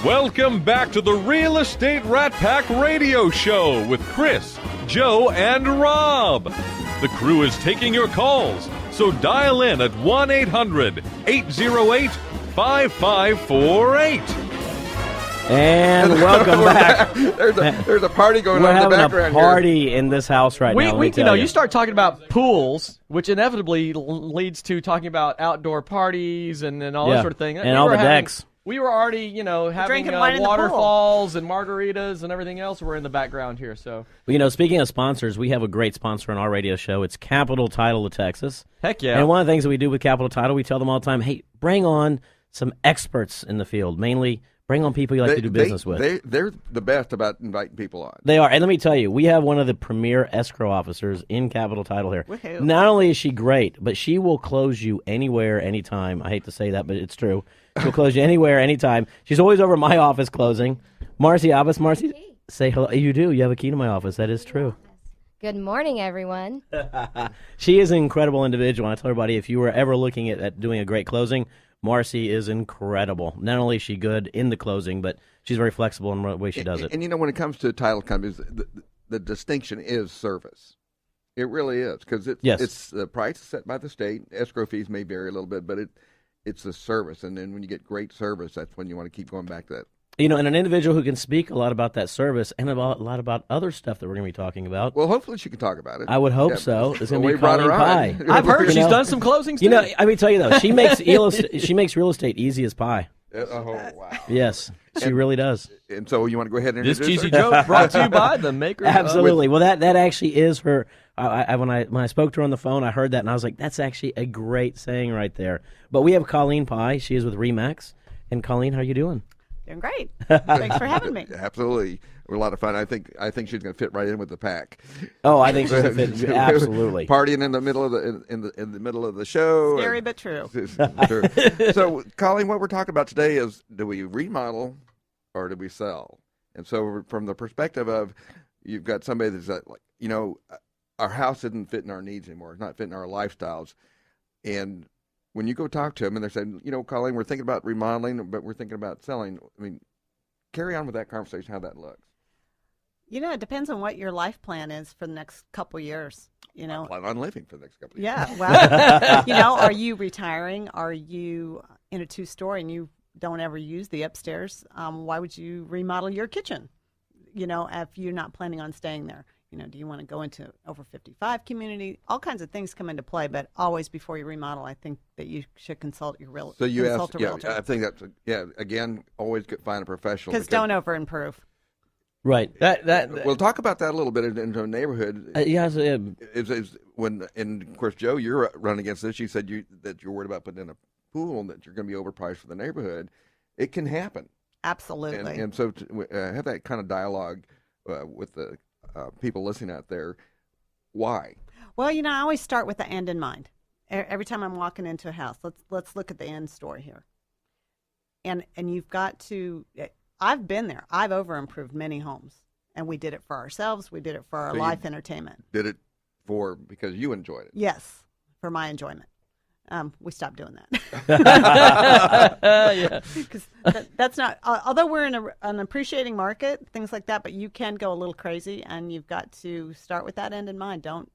Welcome back to the Real Estate Rat Pack Radio Show with Chris, Joe, and Rob. The crew is taking your calls, so dial in at 1-800-808-5548. And welcome back. There's a party going on in the background. We're having a party in this house right now. You start talking about pools, which inevitably leads to talking about outdoor parties and all that sort of thing. And all the decks. We were already, having waterfalls and margaritas and everything else were in the background here. So, speaking of sponsors, we have a great sponsor on our radio show. It's Capital Title of Texas. Heck yeah. And one of the things that we do with Capital Title, we tell them all the time, hey, bring on some experts in the field, mainly bring on people you like to do business with. They're the best about inviting people on. They are. And let me tell you, we have one of the premier escrow officers in Capital Title here. Woohoo. Not only is she great, but she will close you anywhere, anytime. I hate to say that, but it's true. She'll close you anywhere, anytime. She's always over at my office closing. Marcy Abbas. Marcy, say hello. You do. You have a key to my office. That is true. Good morning, everyone. She is an incredible individual. I tell everybody, if you were ever looking at doing a great closing, Marcy is incredible. Not only is she good in the closing, but she's very flexible in the way she does it. And when it comes to title companies, the distinction is service. It really is, because it's the price is set by the state. Escrow fees may vary a little bit, but it's the service. And then when you get great service, that's when you want to keep going back to that. And an individual who can speak a lot about that service and a lot about other stuff that we're going to be talking about. Well, hopefully she can talk about it. I would hope so. It's going to be Colleen Pye. I've heard she's done some closings too. I mean, tell you though, she makes real estate easy as pie. Oh, wow. Yes, she really does. And so you want to go ahead and this introduce cheesy her? joke brought to you by the maker. Absolutely. Well, that actually is her. When I spoke to her on the phone, I heard that and I was like, that's actually a great saying right there. But we have Colleen Pye. She is with Remax. And Colleen, how are you doing? Doing great. Thanks for having me. Absolutely. We're a lot of fun. I think she's going to fit right in with the pack. Oh, I think she's going to fit absolutely. Partying in the middle of in the middle of the show. Scary but true. True. So, Colleen, what we're talking about today is, do we remodel or do we sell? And so, from the perspective of, you've got somebody that's like, our house isn't fitting our needs anymore. It's not fitting our lifestyles. And when you go talk to them and they're saying, Colleen, we're thinking about remodeling, but we're thinking about selling. I mean, carry on with that conversation, how that looks. It depends on what your life plan is for the next couple years. I plan on living for the next couple of years. Yeah, well, are you retiring? Are you in a 2-story and you don't ever use the upstairs? Why would you remodel your kitchen, if you're not planning on staying there? Do you want to go into over 55 community? All kinds of things come into play, but always before you remodel, I think that you should consult your realtor. So you asked, I think that's, again, always find a professional. Because don't over-improve. Right. We'll talk about that a little bit into a neighborhood. Yes. And of course, Joe, you're running against this. You said that you're worried about putting in a pool and that you're going to be overpriced for the neighborhood. It can happen. Absolutely. And so to have that kind of dialogue with the people listening out there, why? Well, I always start with the end in mind. Every time I'm walking into a house, let's look at the end story here. And you've got to. I've been there. I've over-improved many homes, and we did it for ourselves. We did it for our life entertainment. Did it because you enjoyed it? Yes, for my enjoyment. We stopped doing that. Yeah. Because that's not, although we're in an appreciating market, things like that, but you can go a little crazy, and you've got to start with that end in mind. Don't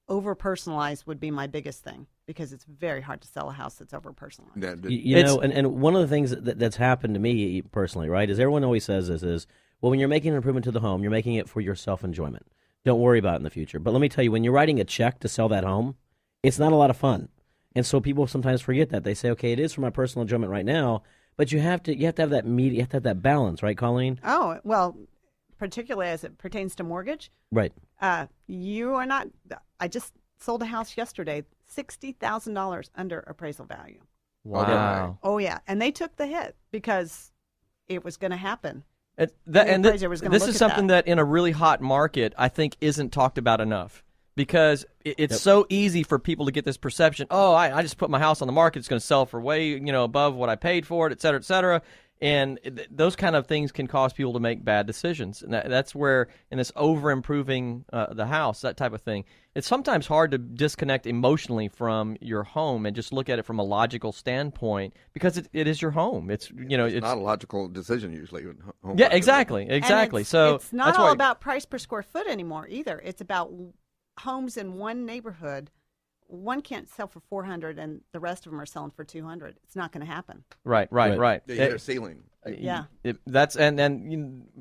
over-personalize would be my biggest thing, because it's very hard to sell a house that's over-personalized. And one of the things that's happened to me personally, right, is everyone always says this is, well, when you're making an improvement to the home, you're making it for your self-enjoyment. Don't worry about it in the future. But let me tell you, when you're writing a check to sell that home, it's not a lot of fun. And so people sometimes forget that. They say, okay, it is for my personal enjoyment right now, but you have to have that you have to have that balance, right, Colleen? Oh, well, particularly as it pertains to mortgage. Right. You are not, I just sold a house yesterday, $60,000 under appraisal value. Wow. Oh, yeah. And they took the hit because it was going to happen. This is something that in a really hot market, I think isn't talked about enough. Because it's so easy for people to get this perception, I just put my house on the market, it's going to sell for way, above what I paid for it, et cetera, et cetera. And those kind of things can cause people to make bad decisions. And that's where, in this over-improving the house, that type of thing, it's sometimes hard to disconnect emotionally from your home and just look at it from a logical standpoint, because it is your home. It's not a logical decision usually. Yeah, exactly. So it's not all about price per square foot anymore either. It's about homes in one neighborhood. One can't sell for $400 and the rest of them are selling for $200. It's not going to happen. Right. They hit a ceiling. Yeah.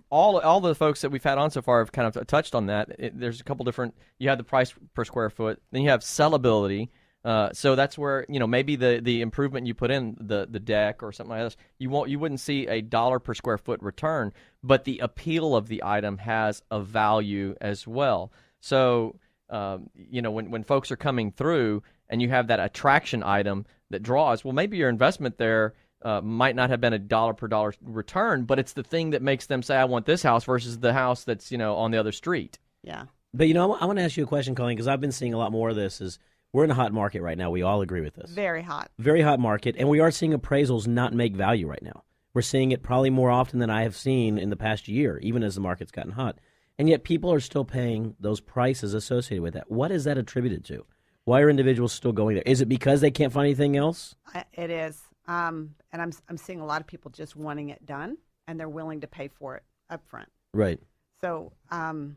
All the folks that we've had on so far have kind of touched on that. There's a couple different. You have the price per square foot, then you have sellability. So that's where maybe the improvement you put in the deck or something like this, you wouldn't see a dollar per square foot return, but the appeal of the item has a value as well. So. When folks are coming through and you have that attraction item that draws, well, maybe your investment there might not have been a dollar per dollar return, but it's the thing that makes them say, I want this house versus the house that's, on the other street. Yeah. But, I want to ask you a question, Colleen, because I've been seeing a lot more of this. Is we're in a hot market right now. We all agree with this. Very hot. Very hot market. And we are seeing appraisals not make value right now. We're seeing it probably more often than I have seen in the past year, even as the market's gotten hot. And yet people are still paying those prices associated with that. What is that attributed to? Why are individuals still going there? Is it because they can't find anything else? It is. And I'm seeing a lot of people just wanting it done, and they're willing to pay for it up front. Right. So I've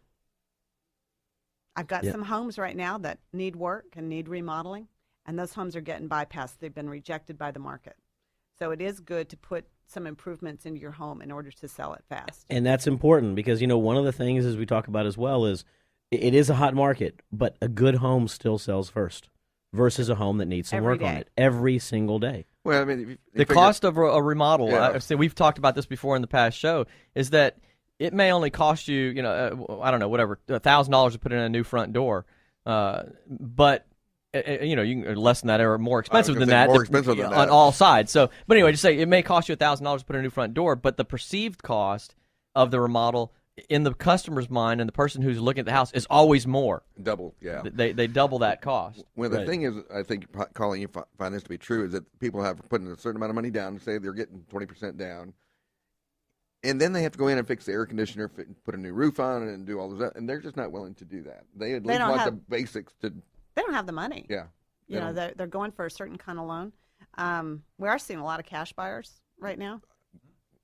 got some homes right now that need work and need remodeling, and those homes are getting bypassed. They've been rejected by the market. So it is good to put some improvements into your home in order to sell it fast. And that's important because, one of the things as we talk about as well is it is a hot market, but a good home still sells first versus a home that needs some work on it every single day. Well, I mean, the cost of a remodel, we've talked about this before in the past show, is that it may only cost you, I don't know, whatever, $1,000 to put in a new front door, but you can less than that or more expensive than that. More expensive than that on all sides. So, but anyway, just say it may cost you $1,000 to put in a new front door, but the perceived cost of the remodel in the customer's mind and the person who's looking at the house is always more. Double, yeah. They double that cost. Well, the thing is, I think, Colleen, you find this to be true, is that people have put in a certain amount of money down, say they're getting 20% down, and then they have to go in and fix the air conditioner, put a new roof on it, and do all those, and they're just not willing to do that. They at least want the basics to. They don't have the money. Yeah. They're going for a certain kind of loan. We are seeing a lot of cash buyers right now.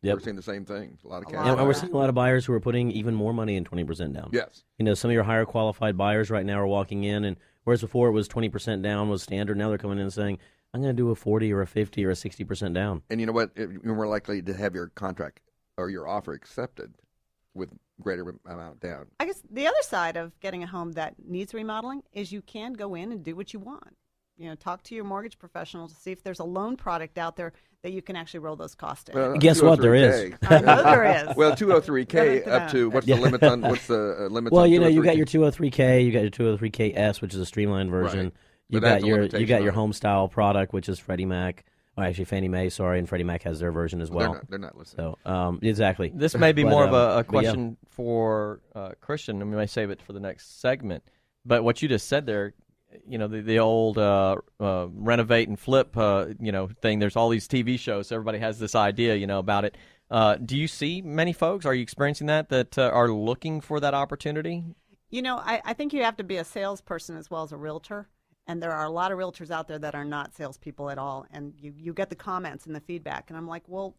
Yep. We're seeing the same thing. A lot of cash. And we're seeing a lot of buyers who are putting even more money in 20% down. Yes. Some of your higher qualified buyers right now are walking in, and whereas before it was 20% down was standard, now they're coming in and saying, I'm going to do a 40 or a 50 or a 60% down. And you know what? You're more likely to have your contract or your offer accepted with greater amount down. I guess the other side of getting a home that needs remodeling is you can go in and do what you want. Talk to your mortgage professional to see if there's a loan product out there that you can actually roll those costs in. Well, guess what? There is. I know there is. Well, 203K up to what's the limit on? What's the limit? Well, on you got your 203K, you got your 203KS, which is a streamlined version. Right. You got your home style product, which is Freddie Mac. Or actually, Fannie Mae, and Freddie Mac has their version as well. They're not listening. So, exactly. This may be more of a question for Christian, and we may save it for the next segment. But what you just said there, the old renovate and flip, thing. There's all these TV shows. So everybody has this idea, about it. Do you see many folks? Are you experiencing that are looking for that opportunity? I think you have to be a salesperson as well as a realtor. And there are a lot of realtors out there that are not salespeople at all. And you get the comments and the feedback. And I'm like, well,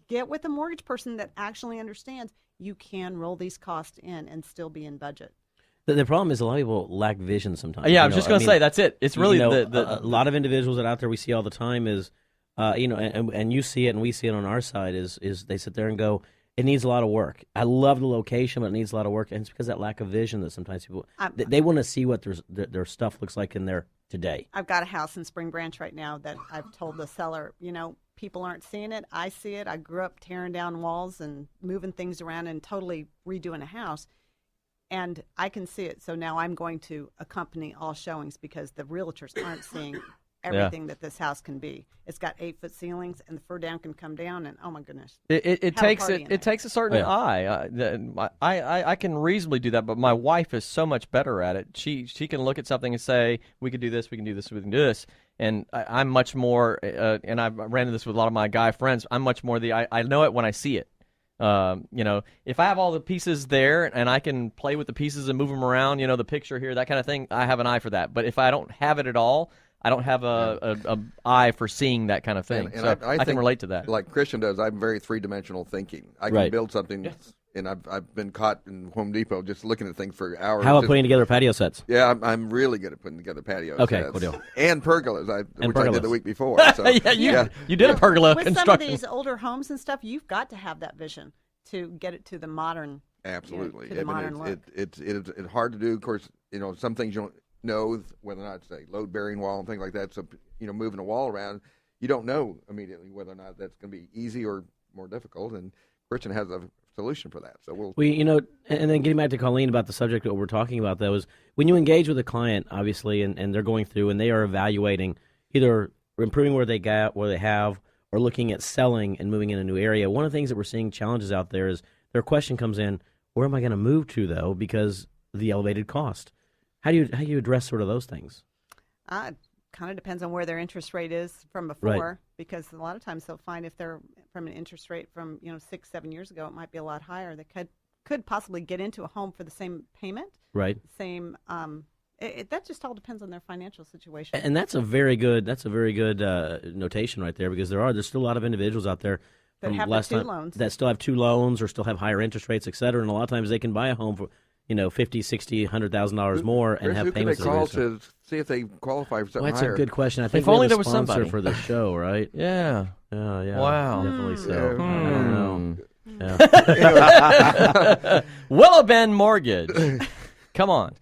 get with a mortgage person that actually understands you can roll these costs in and still be in budget. The problem is a lot of people lack vision sometimes. Yeah, I was just going to say, that's it. It's really a lot of individuals that out there we see all the time is, and you see it and we see it on our side is they sit there and go, it needs a lot of work. I love the location, but it needs a lot of work. And it's because of that lack of vision that sometimes people, they want to see what their stuff looks like in there today. I've got a house in Spring Branch right now that I've told the seller, people aren't seeing it. I see it. I grew up tearing down walls and moving things around and totally redoing a house. And I can see it. So now I'm going to accompany all showings because the realtors aren't seeing everything that this house can be. It's got 8-foot ceilings, and the fur down can come down, and oh my goodness. It takes a certain eye. I can reasonably do that, but my wife is so much better at it. She can look at something and say, we could do this, we can do this, we can do this. And I'm much more, and I've ran into this with a lot of my guy friends, I'm much more I know it when I see it. If I have all the pieces there and I can play with the pieces and move them around, the picture here, that kind of thing, I have an eye for that. But if I don't have it at all, I don't have a eye for seeing that kind of thing. And so I can think, relate to that. Like Christian does, I'm very three-dimensional thinking. I can build something, and I've been caught in Home Depot just looking at things for hours. How about putting together patio sets? Yeah, I'm really good at putting together patio sets. Okay, cool deal. And pergolas, which I did the week before. So, you did a pergola with construction. some of these older homes and stuff, you've got to have that vision to get it to the modern. Absolutely. To the modern look. It's hard to do. Of course, some things you don't know whether or not it's a load-bearing wall and things like that. So, moving a wall around, you don't know immediately whether or not that's going to be easy or more difficult. And Christian has a solution for that. So and then getting back to Colleen about the subject that we're talking about, though, is when you engage with a client, obviously, and they're going through and they are evaluating either improving where they have, or looking at selling and moving in a new area. One of the things that we're seeing challenges out there is their question comes in, where am I going to move to, though, because of the elevated cost? How do you address sort of those things? It kind of depends on where their interest rate is from before, because a lot of times they'll find if they're from an interest rate from 6-7 years ago, it might be a lot higher. They could possibly get into a home for the same payment, same. That just all depends on their financial situation. And that's a very good notation right there, because there's still a lot of individuals out there that have the 2 loans that still have 2 loans or still have higher interest rates, et cetera. And a lot of times they can buy a home for $50,000, $60,000, $100,000 more and have payments. Who can they call to see if they qualify for something higher? That's a good question. I think if only there was sponsor somebody for the show, right? Yeah. Yeah. Wow. Definitely so. I don't know. Yeah. Willow Bend Mortgage. Come on.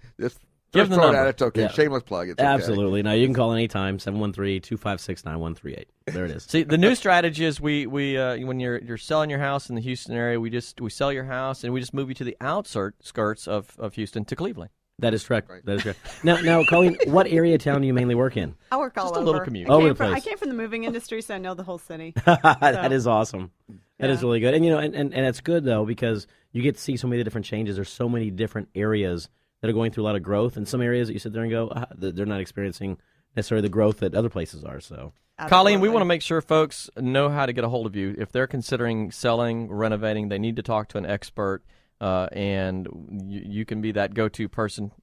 Give them the number. It's okay. Yeah. Shameless plug. It's Absolutely. No, you can call anytime, 713-256-9138. There it is. See, the new strategy is we when you're selling your house in the Houston area, we sell your house and we just move you to the outskirts of Houston to Cleveland. That is correct. Right. That is correct. Now, Colleen, what area of town do you mainly work in? I work all over. Just a little commute. I came from the moving industry, so I know the whole city. That is awesome. That is really good. And and it's good though, because you get to see so many different changes. There's so many different areas that are going through a lot of growth, and some areas that you sit there and go, they're not experiencing necessarily the growth that other places are. So, Colleen, we want to make sure folks know how to get a hold of you. If they're considering selling, renovating, they need to talk to an expert, and you can be that go-to person.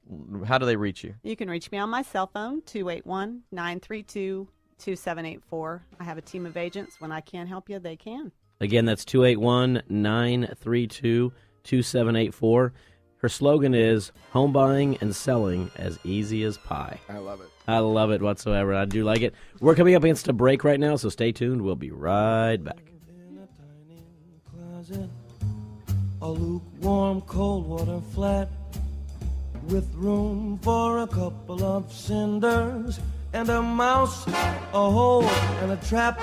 How do they reach you? You can reach me on my cell phone, 281-932-2784. I have a team of agents. When I can't help you, they can. Again, that's 281-932-2784. Her slogan is home buying and selling as easy as pie. I love it. I love it whatsoever. I do like it. We're coming up against a break right now, so stay tuned. We'll be right back. In a tiny closet, a lukewarm cold water flat with room for a couple of cinders and a mouse, a hole and a trap.